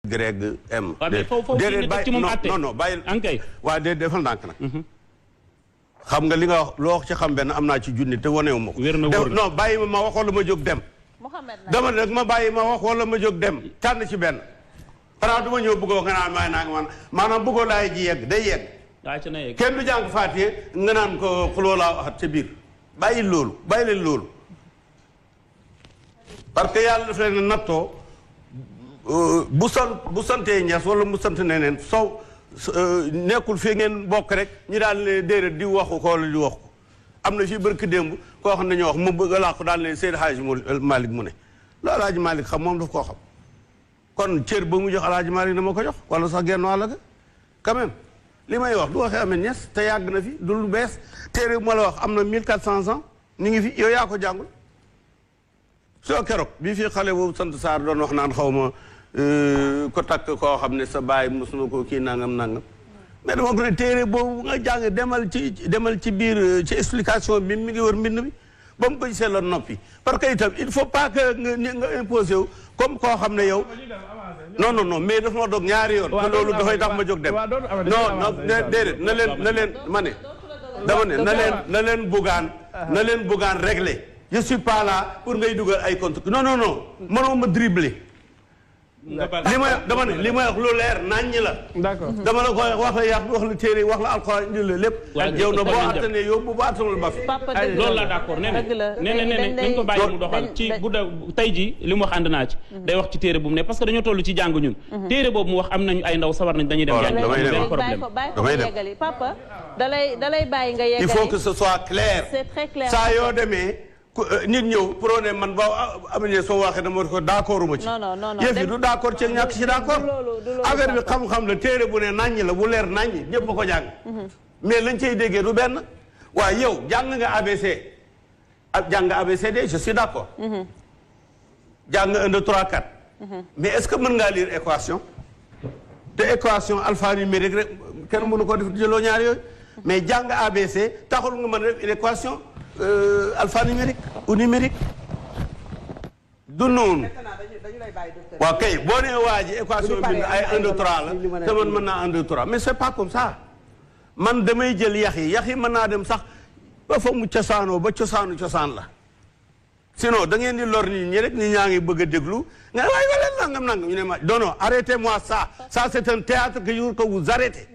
Greg M. déedéet bàyyi non bàyyi. waaw déedéet defal ndànk nag. xam nga li nga wax loo wax ci xam benn am naa ci junni te wanewu ma ko. non bàyyi ma wax wala ma jóg dem. dama ne nag ma bàyyi ma wax wala ma jóg dem tànn ci benn. xanaa du ma ñëw bëggoo nga naan may naa man maanaam bëggoo laay ji yegg day yegg. kenn du jàng Faatiha nga naan ko xuloo laa waxat ca biir. bàyyi leen loolu. parce que yàlla daf leen nattoo bu santee Ñas wala mu sant neneen sow nekkul fii ngeen bokk rek ñu daal ne déedéet di waxu ko wala di wax ko am na fii barki démb koo xam ne ñoo wax mu bëgg a làqu daal ne Seydi Hadji Malick mu ne lu Alaaji Malick xam moom daf koo xam kon cër ba mu jox Alaaji Malick dama ko jox wala sax genn wàll ga quand même li may wax du waxee amee Ñas te yàgg na fi du lu bees téere bu ma la wax am na 1400 ans ñu ngi fi yow yaa ko jàngul soo keroog bii fii xale boobu sant Sarr doon wax naan xaw ma ko takk koo xam ne sa baay mos na ko kii nangam mais dama ko ne téere boobu nga jàng demal ci biir ci explication bi mi ngi wër mbind bi ba mu ko gisee la noppi parce que itam il faut pas que nga imposé wu comme koo xam ne yow non mais dafa ma dog ñaari yoon te loolu dafay tax ma jóg dem non déedéet na leen ma ne dama ne na leen buggaan régler je suis pas là pour ngay dugal ay compte non mënoo ma dribbler li may wax lu leer naññ la. d'accord dama la koy wax la yàq wax la téere wax la alxuraan indi la lépp. yow na boo attanee yóbbu boo attanul ba fi. loolu la d'accord nee nañ ko bàyyi mu doxal ci bu tey ji li mu wax ànd naa ci. day wax ci téere bu mu ne parce que dañoo toll ci jàng ñun. téere boobu mu wax am nañu ay ndaw sawar nañ dañuy dem. damay dem papa dalay bàyyi nga yeggali. il faut que ce soit clair. c'est très clair saa yoo demee. nit ñëw prôné man ba amuñu soo waxee dama ko d'accord ma ci. non yëf yi du d'accord ci ñàkk ci d'accord. affaire bi xam-xam la téere bu ne naññ la bu leer naññ ñëpp ba ko jàng. mais lañ cay déggee du benn. waaye yow jàng nga ABC jàng nga ABCD je suis d'accord. jàng nga 1 2 3 4. mais est-ce que mën ngaa lire équation. te équation alphanumérique rek kenn mënu ko def jëloo ñaar yooyu. mais jàng ABC taxul nga mën a def une équation. alphanumérique ou numérique du noonu waaw kay boo nee waa ji équation bi ay 1 2 3 la te man mën naa 1 2 3 mais c'est pas comme ça man damay jël yax yi mën naa dem sax ba fa mu cosaanoo ba cosaan la sinon da ngeen di lor nit ñi rek nit ñaa ngi bëgg a déglu nga ne waaye wala nangam ñu ne ma non arrêtez-moi ça c'est un théâtre que vous arrêtez.